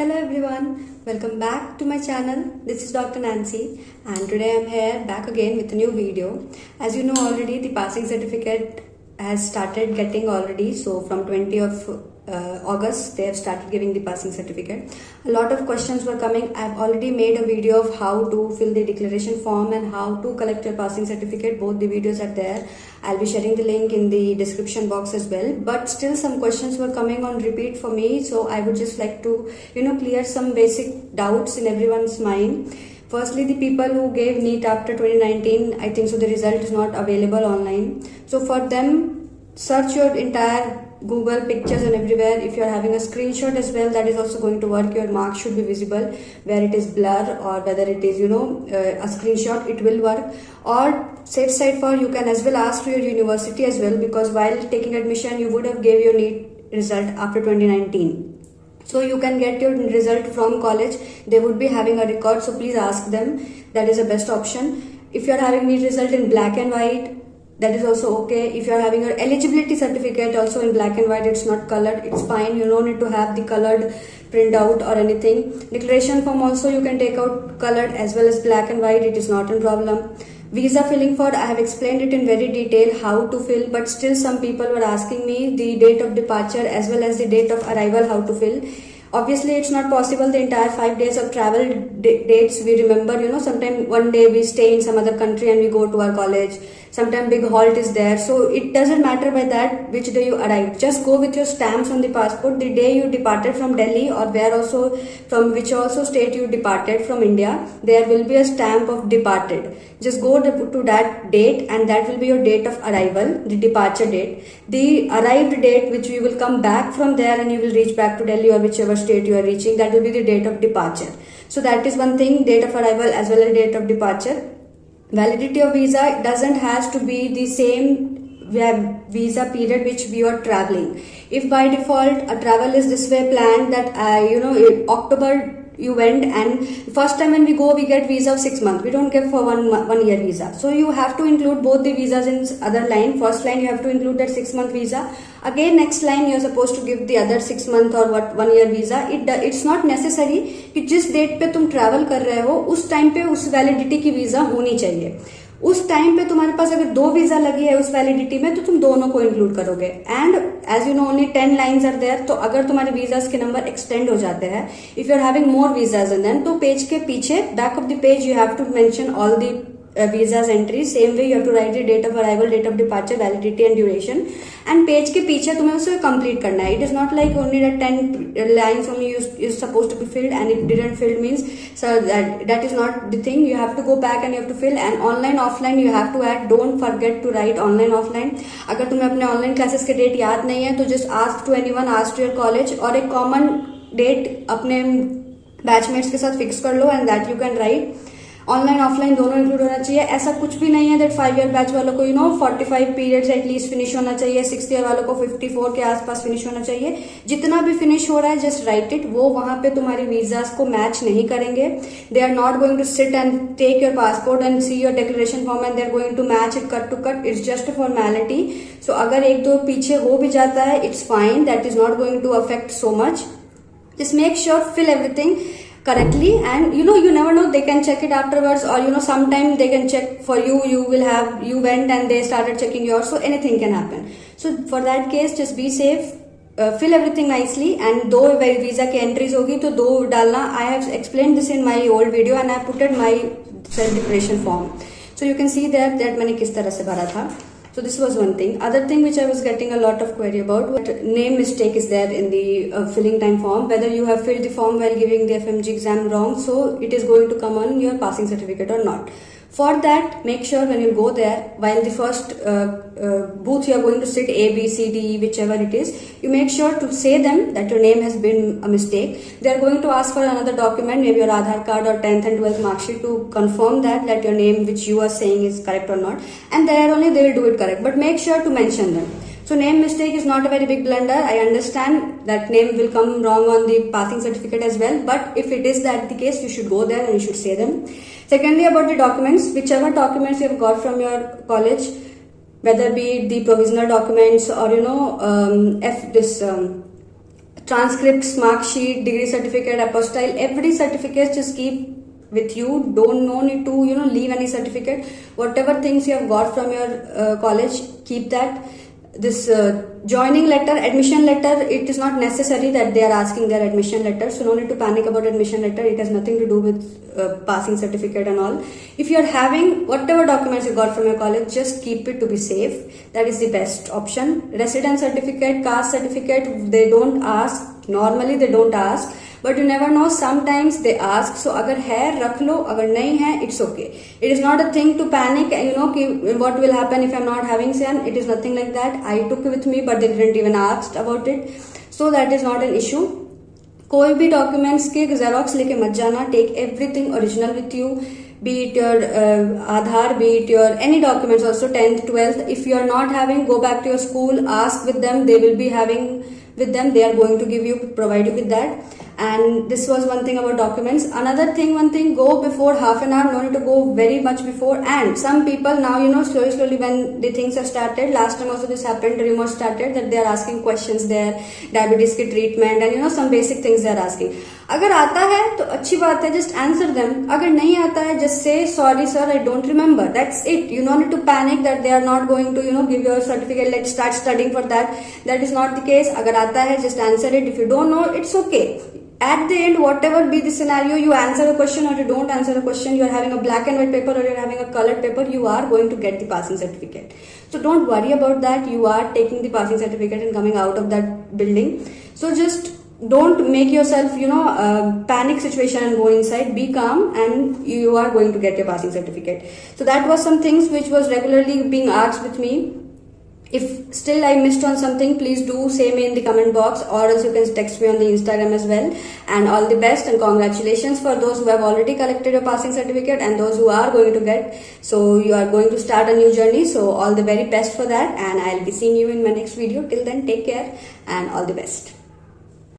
Hello everyone, welcome back to my channel. This is Dr. Nancy and today I'm here back again with a new video. As you know already, the passing certificate has started getting already. So from 20th of August they have started giving the passing certificate. A lot of questions were coming. I've already made a video of how to fill the declaration form and how to collect your passing certificate. Both the videos are there. I'll be sharing the link in the description box as well. But still some questions were coming on repeat for me, so I would just like to clear some basic doubts in everyone's mind. Firstly, the people who gave NEET after 2019, I think so the result is not available online. So for them, search your entire Google pictures and everywhere. If you are having a screenshot as well, that is also going to work. Your marks should be visible where it is blur or whether it is a screenshot, it will work. Or safe side for, you can as well ask to your university as well, because while taking admission you would have gave your NEET result after 2019. So you can get your result from college. They would be having a record, so please ask them. That is the best option. If you are having NEET result in black and white, that is also okay. If you are having your eligibility certificate also in black and white, it's not colored, it's fine. You don't need to have the colored printout or anything. Declaration form also you can take out colored as well as black and white, it is not a problem. Visa filling for, I have explained it in very detail how to fill, but still some people were asking me the date of departure as well as the date of arrival, how to fill. Obviously it's not possible the entire 5 days of travel dates we remember. Sometime one day we stay in some other country and we go to our college. Sometime big halt is there, so it doesn't matter by that which day you arrive. Just go with your stamps on the passport the day you departed from Delhi, or where also from which also state you departed from India. There will be a stamp of departed. Just go to that date and that will be your date of arrival, the departure date. The arrived date which you will come back from there and you will reach back to Delhi or whichever state you are reaching, that will be the date of departure. So that is one thing, date of arrival as well as date of departure. Validity of visa doesn't has to be the same visa period which we are traveling. If by default a travel is this way planned that in October you went, and first time when we go we get visa of 6 months, we don't get for one year visa. So you have to include both the visas in other line. First line you have to include that 6 month visa. Again next line you are supposed to give the other 6 month or 1 year visa. It's not necessary कि जिस date पे तुम travel कर रहे हो उस time पे उस वैलिडिटी की वीजा होनी चाहिए. उस टाइम पे तुम्हारे पास अगर 2 वीजा लगी है उस वैलिडिटी में तो तुम दोनों को इंक्लूड करोगे. And as you know only 10 lines are there. तो अगर तुम्हारे वीजास के नंबर एक्सटेंड हो जाते हैं, if you are having more visas and then, तो पेज के पीछे back of the page you have to mention all the visas entry. Same way you have to write the date of arrival, date of departure, validity and duration. And page के पीछे तुम्हें उसे complete करना है. It is not like only that 10 lines only is supposed to be filled and it didn't fill means so that is not the thing. You have to go back and you have to fill. And online offline you have to add. Don't forget to write online offline. अगर तुम्हें अपने online classes के date याद नहीं है तो just ask to anyone, ask to your college, और एक कॉमन डेट अपने बैचमेट्स के साथ फिक्स कर लो and that you can write. Online offline दोनों इंक्लूड होना चाहिए. ऐसा कुछ भी नहीं है दैट 5 ईयर बैच वालों को 45 पीरियड्स एटलीस्ट फिनिश होना चाहिए, 6th ईयर वालों को 54 के आसपास फिनिश होना चाहिए. जितना भी फिनिश हो रहा है जस्ट राइट इट. वो वहां पे तुम्हारी वीजास को मैच नहीं करेंगे. They are not going to sit and take your passport and see your declaration form and they are going to match it cut to cut. It's just a formality. So अगर एक दो पीछे हो भी जाता है it's fine. That is not going to affect so much. Just make sure fill everything correctly, and you never know, they can check it afterwards, or sometime they can check for you. You went and they started checking yours, so anything can happen. So for that case just be safe. Fill everything nicely, and दो visa की entries होगी तो 2 डालना. I have explained this in my old video and I put it my self declaration form, so you can see that मैंने किस तरह से भरा था. So this was one thing. Other thing which I was getting a lot of query about, what name mistake is there in the filling time form, whether you have filled the form while giving the FMG exam wrong, so it is going to come on your passing certificate or not. For that, make sure when you go there, while the first booth you are going to sit A, B, C, D, E, whichever it is, you make sure to say them that your name has been a mistake. They are going to ask for another document, maybe your Aadhaar card or 10th and 12th mark sheet, to confirm that your name which you are saying is correct or not. And there only they will do it correct. But make sure to mention them. So name mistake is not a very big blunder. I understand that name will come wrong on the passing certificate as well. But if it is that the case, you should go there and you should say them. Secondly, about the documents, whichever documents you have got from your college, whether be the provisional documents or transcripts, mark sheet, degree certificate, apostille, every certificate just keep with you. No need to leave any certificate. Whatever things you have got from your college, keep that. This joining letter, admission letter, it is not necessary that they are asking their admission letter, so no need to panic about admission letter. It has nothing to do with passing certificate and all. If you are having whatever documents you got from your college, just keep it to be safe. That is the best option. Residence certificate, caste certificate, they don't ask. Normally they don't ask, but you never know, sometimes they ask. So agar hai rakh lo, agar nahi hai, it's okay. It is not a thing to panic and what will happen if I'm not having SEN. It is nothing like that. I took with me, but they didn't even ask about it, so that is not an issue. कोई भी documents के xerox लेके मत जाना. Take everything original with you, be it your Aadhaar, be it your any documents, also 10th, 12th. If you are not having, go back to your school, ask with them. They will be having with them. They are going to provide you with that. And this was one thing about documents. Another thing, go before half an hour. No need to go very much before. And some people now, slowly when the things have started, last time also this happened, the rumors started that they are asking questions there, diabetes ki treatment, and some basic things they are asking. अगर आता है तो अच्छी बात है, just answer them. अगर नहीं आता है, just say sorry sir, I don't remember. That's it. You don't need to panic that they are not going to give you a certificate. Let's start studying for that. That is not the case. अगर आता है, just answer it. If you don't know, it's okay. At the end, whatever be the scenario, you answer a question or you don't answer a question, you are having a black and white paper or you are having a colored paper, you are going to get the passing certificate. So don't worry about that. You are taking the passing certificate and coming out of that building. So just don't make yourself panic situation and go inside. Be calm and you are going to get your passing certificate. So that was some things which was regularly being asked with me. If still I missed on something, please do say me in the comment box, or else you can text me on the Instagram as well. And all the best and congratulations for those who have already collected your passing certificate and those who are going to get. So you are going to start a new journey. So all the very best for that, and I'll be seeing you in my next video. Till then, take care and all the best.